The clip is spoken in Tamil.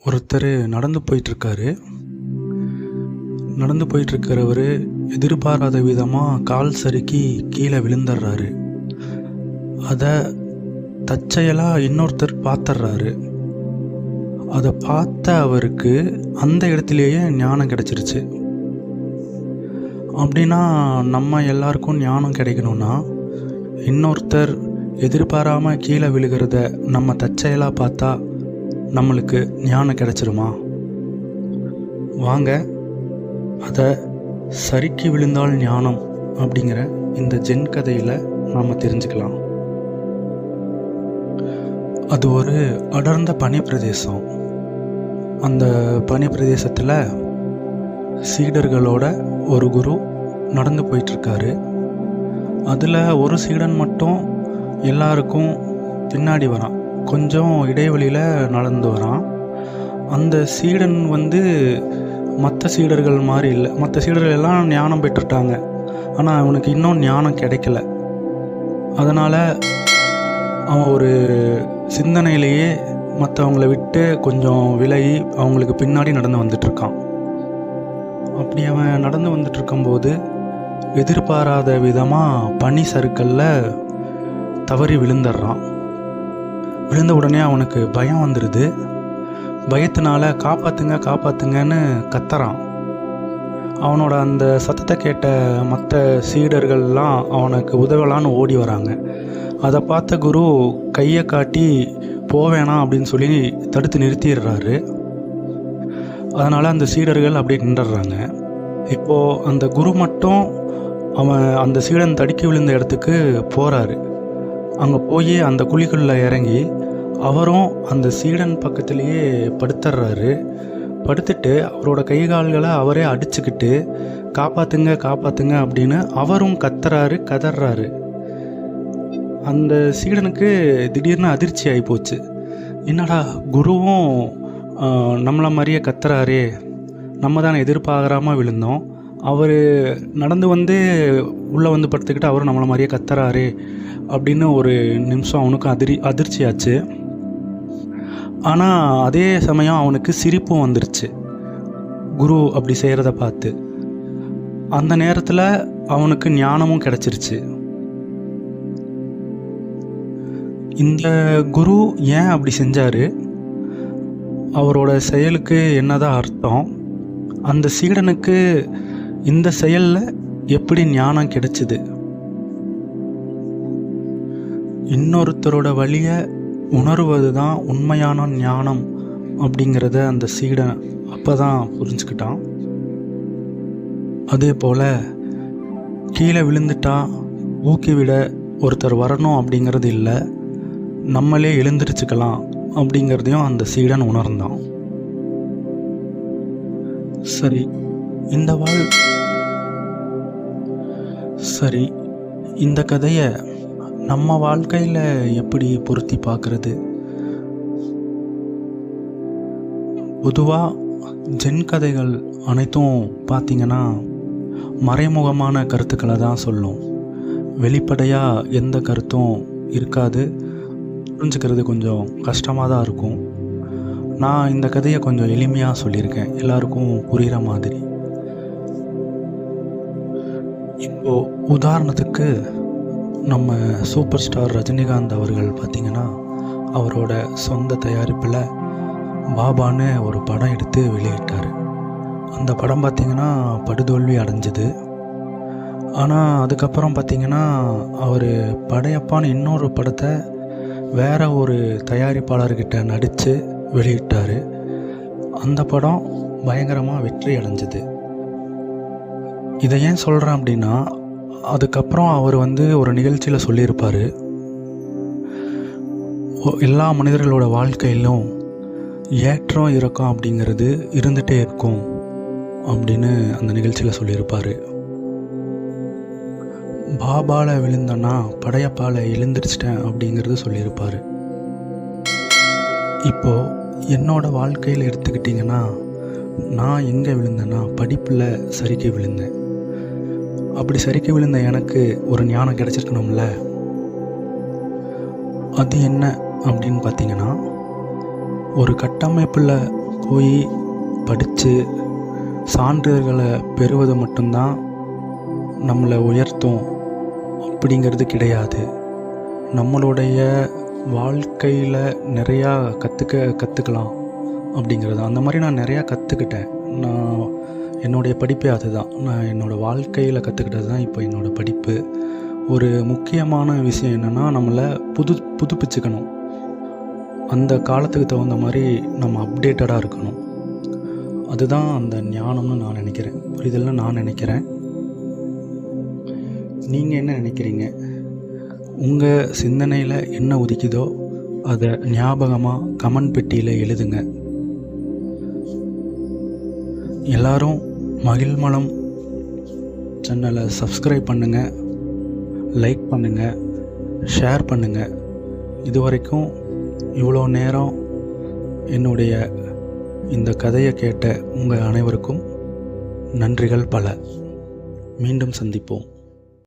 ஒருத்தர் நடந்து போயிட்டுருக்காரு. நடந்து போயிட்டுருக்கிறவர் எதிர்பாராத விதமாக கால் சறுக்கி கீழே விழுந்துடுறாரு. அதை தற்செயலாக இன்னொருத்தர் பார்த்துட்றாரு. அதை பார்த்த அவருக்கு அந்த இடத்துலையே ஞானம் கிடச்சிருச்சு. அப்படின்னா நம்ம எல்லாருக்கும் ஞானம் கிடைக்கணும்னா இன்னொருத்தர் எதிர்பாராமல் கீழே விழுகிறத நம்ம தற்செயலாக பார்த்தா நம்மளுக்கு ஞானம் கிடைச்சிருமா? வாங்க, அதை சறுக்கி விழுந்தால் ஞானம் அப்படிங்கிற இந்த ஜென் கதையில் நாம் தெரிஞ்சுக்கலாம். அது ஒரு அடர்ந்த பனி பிரதேசம். அந்த பனி பிரதேசத்தில் சீடர்களோட ஒரு குரு நடந்து போயிட்டுருக்காரு. அதில் ஒரு சீடன் மட்டும் எல்லாருக்கும் பின்னாடி வரான். கொஞ்சம் இடைவெளியில் நடந்து வரான். அந்த சீடன் மற்ற சீடர்கள் மாதிரி இல்லை. மற்ற சீடர்கள் எல்லாம் ஞானம் பெற்றுட்டாங்க. ஆனால் அவனுக்கு இன்னும் ஞானம் கிடைக்கல. அதனால் அவன் ஒரு சிந்தனையிலேயே மற்றவங்களை விட்டு கொஞ்சம் விலகி அவங்களுக்கு பின்னாடி நடந்து வந்துட்டுருக்கான். அப்படி அவன் நடந்து வந்துட்டுருக்கும்போது எதிர்பாராத விதமாக பனி சறுக்கலில் தவறி விழுந்துடுறான். விழுந்த உடனே அவனுக்கு பயம் வந்துடுது. பயத்தினால காப்பாற்றுங்க காப்பாற்றுங்கன்னு கத்துறான். அவனோட அந்த சத்தத்தை கேட்ட மற்ற சீடர்கள்லாம் அவனுக்கு உதவலான்னு ஓடி வராங்க. அதை பார்த்த குரு கையை காட்டி போவேணாம் அப்படின்னு சொல்லி தடுத்து நிறுத்திடுறாரு. அதனால் அந்த சீடர்கள் அப்படி நின்றுடுறாங்க. இப்போது அந்த குரு மட்டும் அவன் அந்த சீடன் தடுக்கி விழுந்த இடத்துக்கு போகிறாரு. அங்கே போய் அந்த குழிக்குள்ளே இறங்கி அவரும் அந்த சீடன் பக்கத்துலேயே படுத்துடுறாரு. படுத்துட்டு அவரோட கை கால்களை அவரே அடிச்சுக்கிட்டு காப்பாற்றுங்க காப்பாற்றுங்க அப்படின்னு அவரும் கதறாரு. அந்த சீடனுக்கு திடீர்னு அதிர்ச்சி ஆகிப்போச்சு. என்னடா, குருவும் நம்மளை மாதிரியே கத்துறாரே, நம்ம தானே எதிர்பாராமல் விழுந்தோம், அவர் நடந்து உள்ளே படுத்துக்கிட்டு அவரும் நம்மளை மாதிரியே கத்துறாரே அப்படின்னு ஒரு நிமிஷம் அவனுக்கும் அதிர்ச்சி ஆச்சு. ஆனால் அதே சமயம் அவனுக்கு சிரிப்பும் வந்துருச்சு குரு அப்படி செய்கிறத பார்த்து. அந்த நேரத்தில் அவனுக்கு ஞானமும் கிடச்சிருச்சு. இந்த குரு ஏன் அப்படி செஞ்சார், அவரோட செயலுக்கு என்னதான் அர்த்தம், அந்த சீடனுக்கு இந்த செயலில் எப்படி ஞானம் கிடைச்சிது, இன்னொருத்தரோட வழியை உணர்வது தான் உண்மையான ஞானம் அப்படிங்கிறத அந்த சீடன் அப்போ தான் புரிஞ்சுக்கிட்டான். அதே போல் கீழே விழுந்துட்டா ஊக்கிவிட ஒருத்தர் வரணும் அப்படிங்கிறது இல்லை, நம்மளே எழுந்திரிச்சுக்கலாம் அப்படிங்கிறதையும் அந்த சீடன் உணர்ந்தான். சரி, இந்த கதையை நம்ம வாழ்க்கையில் எப்படி பொருத்தி பார்க்குறது? பொதுவாக ஜென் கதைகள் அனைத்தும் பார்த்திங்கன்னா மறைமுகமான கருத்துக்களை தான் சொல்லும். வெளிப்படையாக எந்த கருத்தும் இருக்காது. புரிஞ்சுக்கிறது கொஞ்சம் கஷ்டமாக தான் இருக்கும். நான் இந்த கதையை கொஞ்சம் எளிமையாக சொல்லியிருக்கேன், எல்லாருக்கும் புரிகிற மாதிரி. இப்போது உதாரணத்துக்கு நம்ம சூப்பர் ஸ்டார் ரஜினிகாந்த் அவர்கள் பார்த்திங்கன்னா அவரோட சொந்த தயாரிப்பில் பாபான்னு ஒரு படம் எடுத்து வெளியிட்டார். அந்த படம் பார்த்திங்கன்னா படுதோல்வி அடைஞ்சது. ஆனால் அதுக்கப்புறம் பார்த்திங்கன்னா அவர் படையப்பான்னு இன்னொரு படத்தை வேற ஒரு தயாரிப்பாளர்கிட்ட நடித்து வெளியிட்டார். அந்த படம் பயங்கரமாக வெற்றி அடைஞ்சது. இதை ஏன் சொல்கிறேன் அப்படின்னா, அதுக்கப்புறம் அவர் ஒரு நிகழ்ச்சியில் சொல்லியிருப்பார், எல்லா மனிதர்களோட வாழ்க்கையிலும் ஏற்றம் இறக்கம் அப்படிங்கிறது இருந்துகிட்டே இருக்கும் அப்படின்னு அந்த நிகழ்ச்சியில் சொல்லியிருப்பார். பாபாவில் விழுந்தேன்னா படையப்பால் எழுந்திரிச்சிட்டேன் அப்படிங்கிறது சொல்லியிருப்பார். இப்போது என்னோட வாழ்க்கையில் எடுத்துக்கிட்டிங்கன்னா, நான் எங்கே விழுந்தேன்னா படிப்பில் சறுக்கி விழுந்தேன். அப்படி சறுக்கி விழுந்த எனக்கு ஒரு ஞானம் கிடச்சிருக்கணும்ல. அது என்ன அப்படின்னு பார்த்தீங்கன்னா, ஒரு கட்டமைப்பில் போய் படித்து சான்றிதழ்களை பெறுவது மட்டும்தான் நம்மளை உயர்த்தும் அப்படிங்கிறது கிடையாது. நம்மளுடைய வாழ்க்கையில் நிறையா கற்றுக்கலாம் அப்படிங்கிறது. அந்த மாதிரி நான் நிறையா கற்றுக்கிட்டேன். என்னுடைய படிப்பே அதுதான். நான் என்னோடய வாழ்க்கையில் கற்றுக்கிட்டது தான் இப்போ என்னோடய படிப்பு. ஒரு முக்கியமான விஷயம் என்னென்னா, நம்மளை புதுப்பிச்சுக்கணும். அந்த காலத்துக்கு தகுந்த மாதிரி நம்ம அப்டேட்டடாக இருக்கணும். அதுதான் அந்த ஞானம்னு நான் நினைக்கிறேன். புரிதல்னு நான் நினைக்கிறேன். நீங்கள் என்ன நினைக்கிறீங்க? உங்கள் சிந்தனையில் என்ன உதிக்குதோ அதை ஞாபகமாக கமெண்ட் பெட்டியில் எழுதுங்க. எல்லாரும் மகிழ்மலம் சேனலை சப்ஸ்கிரைப் பண்ணுங்கள், லைக் பண்ணுங்கள், ஷேர் பண்ணுங்கள். இதுவரைக்கும் இவ்வளோ நேரம் என்னுடைய இந்த கதையை கேட்ட உங்கள் அனைவருக்கும் நன்றிகள் பல. மீண்டும் சந்திப்போம்.